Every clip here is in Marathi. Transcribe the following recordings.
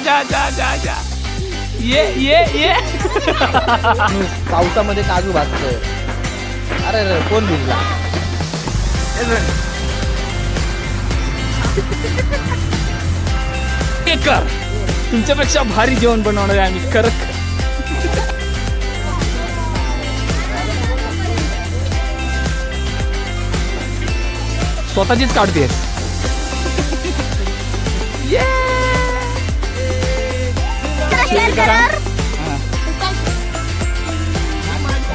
जा जा जा जा ये पावसामध्ये काजू भाजतोय. अरे अरे कोण भिजला? कर तुमच्यापेक्षा भारी जेवण बनवणार आहे आम्ही खरंच. स्वतःचीच काढतेस.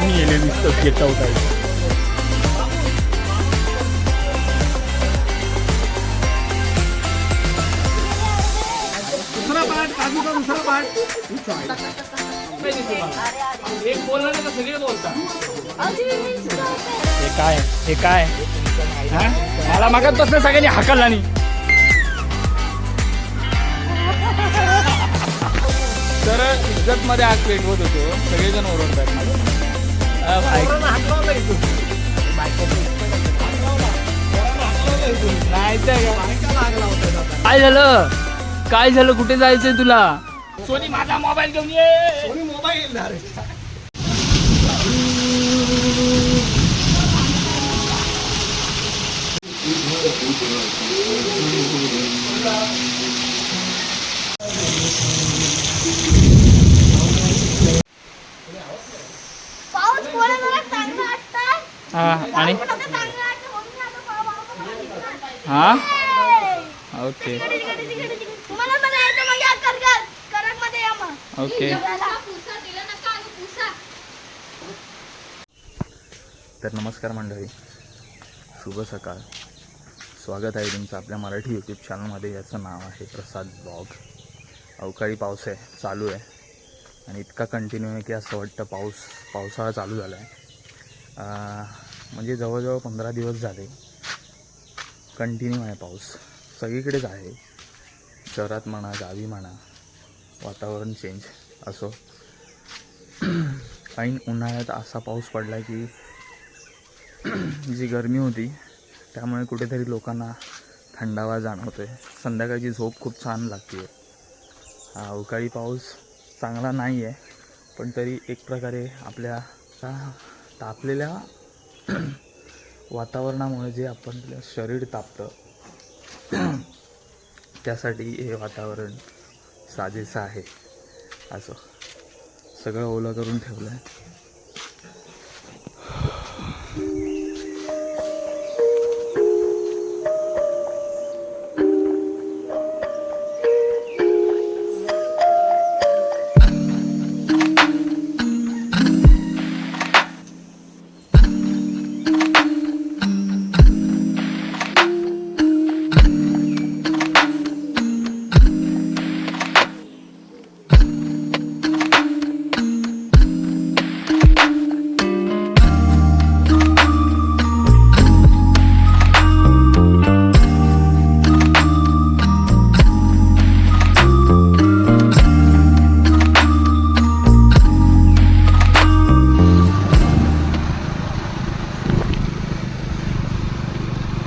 मी येणे नुसतं गेट आउट आहे. एक बोलणार का सगळे बोलता. हे काय हा? मला मागत बसलं सगळ्यांनी हाकलला नाही. तर इज्जत मध्ये आज पेटवत होतो. सगळेजण ओरडतात काय झालं? काय झालं? कुठे जायचंय तुला? सोनी माझा मोबाईल घेऊन ये. सोनी मोबाईल आणि हा ओके ओके. तर नमस्कार मंडळी, शुभ सकाळ. स्वागत आहे तुमचं आपल्या मराठी यूट्यूब चॅनलमध्ये. याचं नाव आहे प्रसाद ब्लॉग. अवकाळी पाऊस आहे, चालू आहे आणि इतका कंटिन्यू आहे की असं वाटतं पावसाळा चालू झाला आहे. म्हणजे जवळजवळ 15 दिवस झाले कंटिन्यू आहे पाऊस. सगळीकडेच आहे, शहरात म्हणा गावी म्हणा. वातावरण चेंज असो. ऐन उन्हाळ्यात असा पाऊस पडला की जी गरमी होती त्यामुळे कुठेतरी लोकांना थंडावा जाणवतो आहे. संध्याकाळची झोप खूप छान लागते आहे. हा अवकाळी पाऊस चांगला नाही आहे, पण तरी एक प्रकारे आपल्या तापलेल्या वातावरणामुळे जे आपलं शरीर तापतं त्यासाठी हे वातावरण साजेसं आहे. असं सगळं ओलं करून ठेवलं आहे.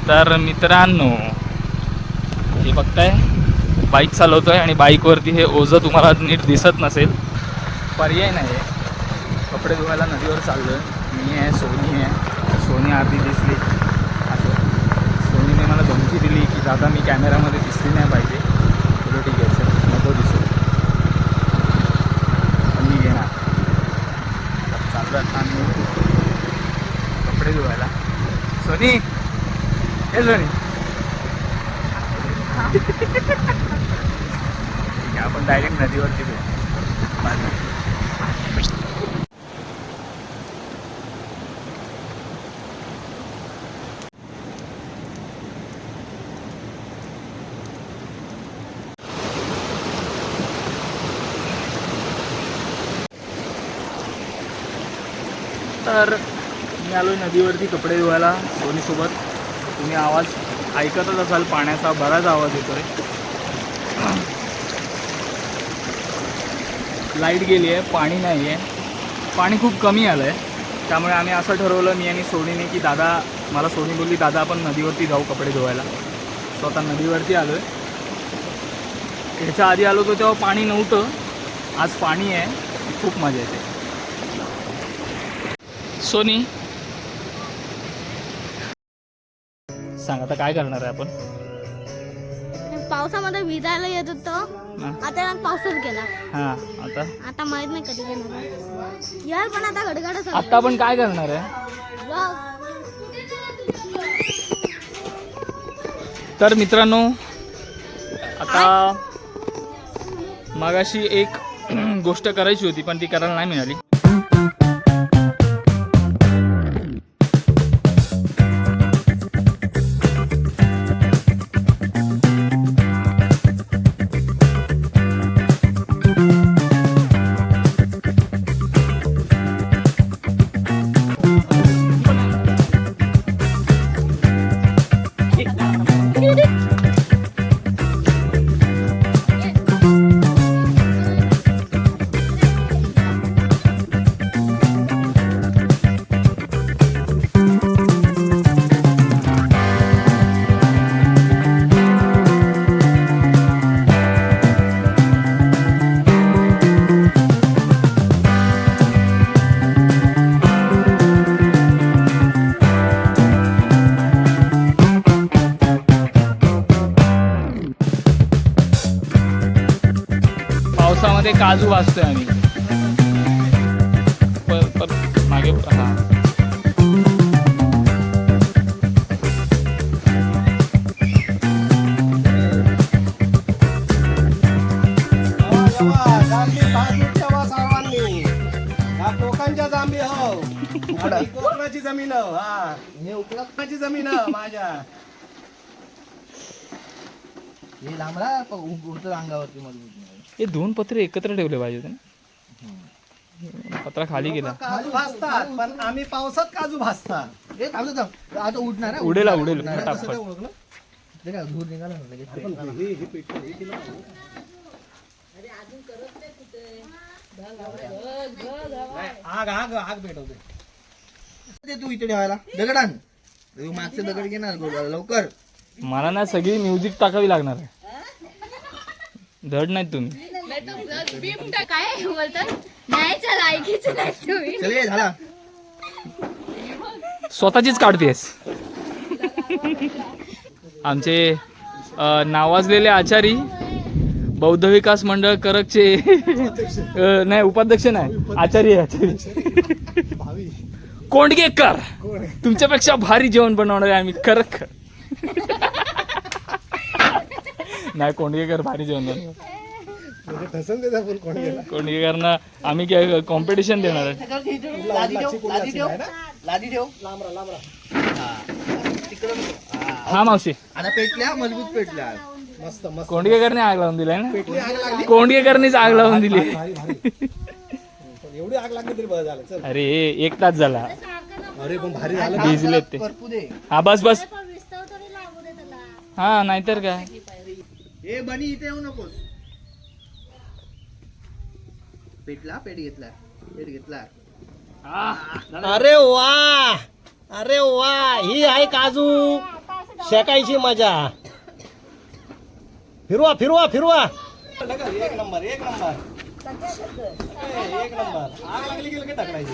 तर मित्रांनो, हे बघताय बाईक चालवतोय आणि बाईकवरती हे ओझं तुम्हाला नीट दिसत नसेल. पर्याय नाही आहे. कपडे धुवायला नदीवर चाललो आहे. मी आहे, सोनी आहे. सोनी आरती दिसली. असं सोनीने मला धमकी दिली की दादा मी कॅमेरामध्ये दिसली नाही पाहिजे. तुला ठीक आहे सर, नको दिसू, पण मी घेणार. चाललो आता मी कपडे धुवायला. सोनी हे सोनी आपण डायरेक्ट नदीवरती भेटू. तर मी आलो नदीवरती कपडे धुवायला सोनीसोबत. तुम्ही आवाज ऐकतच असाल, पाण्याचा बराच आवाज येतोय. लाईट गेली आहे, पाणी नाही आहे. पाणी खूप कमी आलं आहे. त्यामुळे आम्ही असं ठरवलं, मी आणि सोनीने, की दादा, मला सोनी बोलली दादा आपण नदीवरती जाऊ कपडे धुवायला. स्वतः नदीवरती आलो आहे. ह्याच्या आधी आलो होतो तेव्हा पाणी नव्हतं, आज पाणी आहे, खूप मजा येते. सोनी सांग आता काय करणार आहे आपण? पावसामध्ये भिजायला येत होतो, आता पावसाच गेला. हां आता माहित नाही कधी येणार यार, पण आता गडगडच आता आपण काय करणार आहे? तर मित्रांनो, आता मगाशी एक गोष्ट करायची होती पण ती करायला नाही मिळाली. पावसामध्ये काजू भाजतोय आम्ही. मागे हा कोकणच्या जांभी हो, कोकणाची जमीन हो. हा, हे कोकणाची जमीन हो माझ्या. हे लांबडा उडतं अंगावरती मजबूत. हे दोन पत्रे एकत्र ठेवले पाहिजे होते ना. पत्रा खाली गेला. काजू भाजतात, पण आम्ही पावसात काजू भाजतात. हे थांबतो आता उडणार आहे. उडेल फटाफट. ते काय धूर निघाला ना लगेच. आग आग आग पेटवते ते. तू इथे ठेवायला दगड आण. तू मागचे दगड घेणार लवकर. मला ना सगळी म्युझिक टाकावी लागणार आहे. धड नाहीत तुम्ही. काय बोलतात? नाही चला ऐकायचं नाही तुम्ही. चल झाला. स्वतःचीच काढतेस. आमचे नावाजलेले आचारी, बौद्ध विकास मंडळ करकचे नाही, उपाध्यक्ष नाही, आचारी कोंडगेकर. तुमच्यापेक्षा भारी जेवण बनवणारे आम्ही करक. नाही, कोंडगेकर भारी जेवण बनवणार. कोंडगेकरना आम्ही कॉम्पिटिशन देणार आहे. हा मावशी, आता पेटल्या, मजबूत पेटल्या. मस्त मस्त. कोंडगेकरने आग लावून दिलाय ना. कोंडगेकरनेच आग लावून दिली. एवढी आग लागली तरी बरं झालं. चल. अरे 1 तास झाला. अरे पण भारी झालं. भिजलेत ते. हा बस बस. हा नाहीतर काय. ए बनी इथे येऊ नकोस. पेटला, पेट घेतला. अरे वा, अरे वा, ही आहे काजू शेकायची मजा. फिरवा फिरवा फिरवा. एक नंबर एक नंबर एक नंबर. आग लागली की लगेच टाकायची.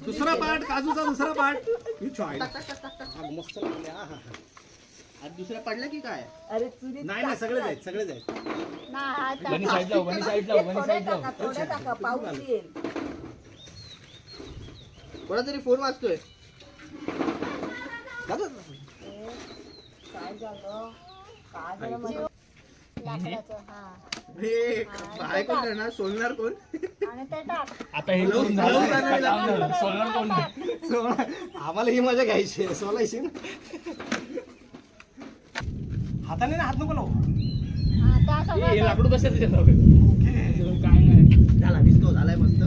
दुसरा पार्ट, काजूचा दुसरा पार्ट. मस्त लागले. आज दुसरा पडला की काय? नाही नाही, सगळे जायत सगळे जायत. बनी साईड लाव, बनी साईड लाव, बनी साईड लाव. कोणातरी फोन वाजतोय. कोण करणार? सोलणार कोण? आता हे करून झालं. सोलणार कोण? आम्हाला ही मजा घ्यायची आहे, सोलायची. हाताने ना, हात नको लावू. हे लाकडू कसं त्याच्यात लावलं? काय नाही. झाला, दिसतो, झालाय मस्त.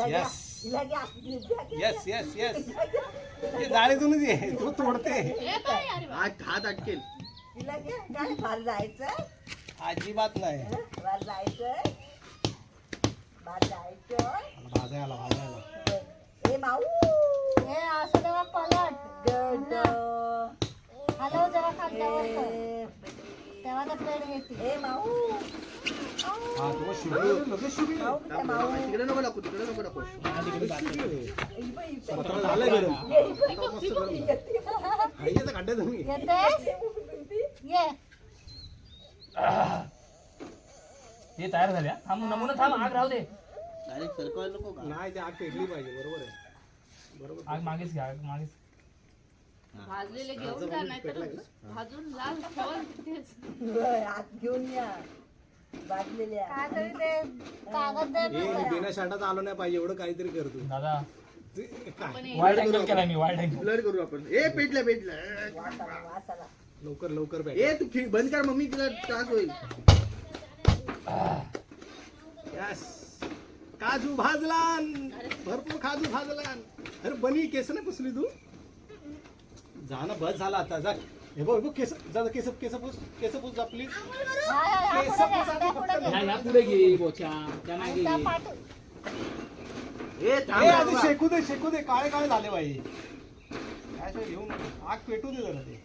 येस. हे जाळीतूनच ये, तू तोडते. हात अटकेल. अजिबात नाही. भाजायला हे असं तेव्हा पलट हलव जेव्हा खाल्ल्यावर तेव्हा तर प्लेट घेते हे माऊ हा तो शुभी लगेच शुभी तिकडे नको टाकू तिकडे नको टाकू पत्र झालंय गरम मस्त गरम खायचं काढ्या तुम्ही येतेस ये हे तयार झाल्या थांब नमुना थांब आग राहू दे डायरेक्ट सरकवायला नको का नाही ते आग पेटली पाहिजे बरोबर आहे बरोबर आग मागेच घ्या आग मागेच भाजलेले घेऊन जा नाही तर भाजून लाल ठेवून तिथेच आत घेऊन या भाजलेल्या काय तरी ते कागद दे हे बिना शाटाचा आलो नाही पाहिजे एवढं काहीतरी करतो दादा काय वाईट अँगल केला मी वाईट अँगल ब्लर करू आपण ए पेटलं वासाला लवकर लवकर भेट ए तू बंद कर मम्मी तिला त्रास होईल यस काजू भाजलान भरपूर काजू भाजलान अरे बनी केस नाही पुसली तू जा ना बस झाला आता जा हे बघ केस जा केस केस पूस जा प्लीज केस पूस आधी फक्त. पुढे घे बोचा ए ए, थांब आधी शेकू दे काळे काळे झाले पाहिजे काय असं घेऊ नको आग पेटू दे जरा ते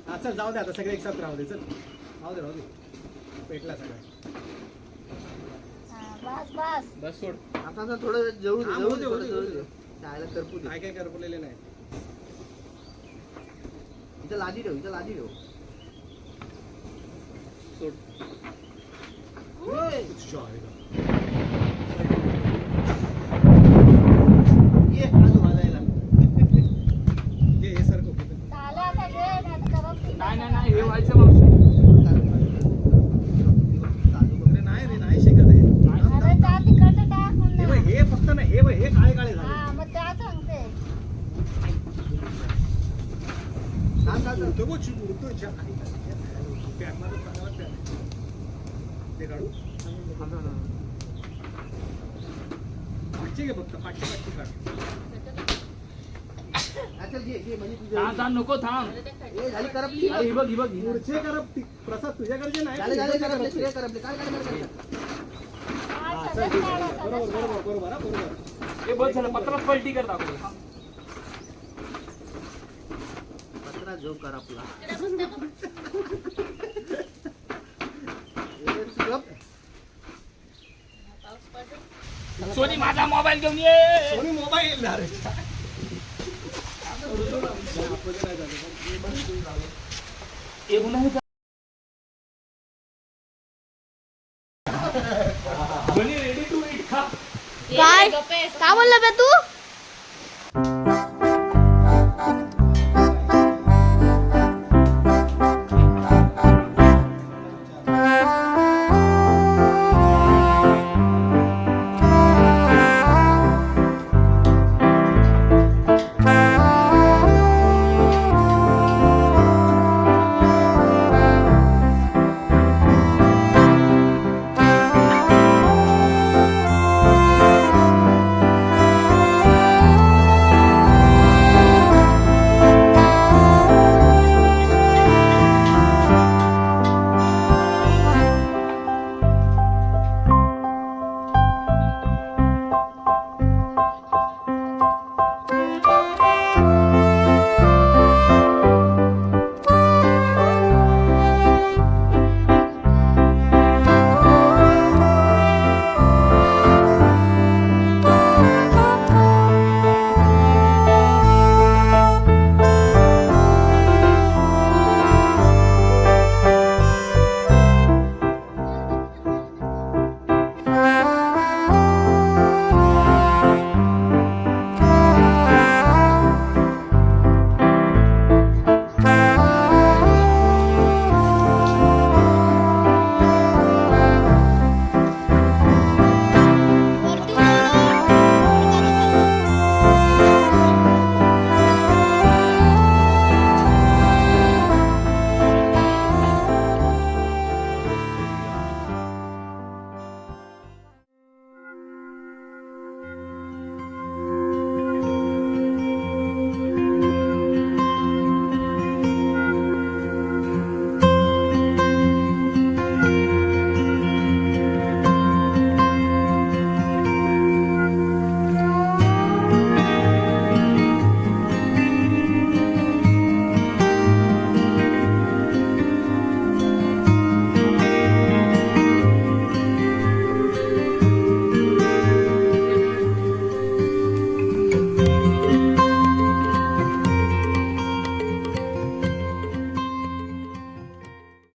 हा चल जाऊ दे आता सगळे एकसाथ राहू दे चल राहू दे पेटला सगळं बस बस बस सोड आता थोडं जवळ हा, जवळ होऊ दे, होऊ दे, होऊ दे. चायला करपू दे काय काय करपलेले नाही इथं लादी ठेव सोड ये काजू भाजायला हे सारखं होतं. झालं आता घे नाही तर कबाब नाही हे व्हायचं मावशी अरे नाही रे नाही शेकत आहे अरे त्या तिकडचं टाक हे बघ, हे फक्त नाही हे बघ, हे काळे काळे झाले हा मग त्या सांगते उडतो बघ, उडतो पॅकमध्ये चांगला पॅक ते काढू पाचशे घे फक्त पाचशे काढ अच्छा घे म्हणजे तुझ्या थांब नको थांब ए झाली करपली अरे, ही बघ ही बघ ही बघ. पुढचे करप प्रसाद तुझ्याकडचे नाही झाले तुझ्याकडचे करपले करपले. सगळे करपले काय हा, चल, ठीक आहे. बरोबर हा, बरोबर हे बस झालं पत्रात पलटी कर दाखव पत्रा जो करपला सोनी माझा मोबाईल घेऊन ये सोनी मोबाईल अरे रेडी टू इट खा काय काय बोलला बे तू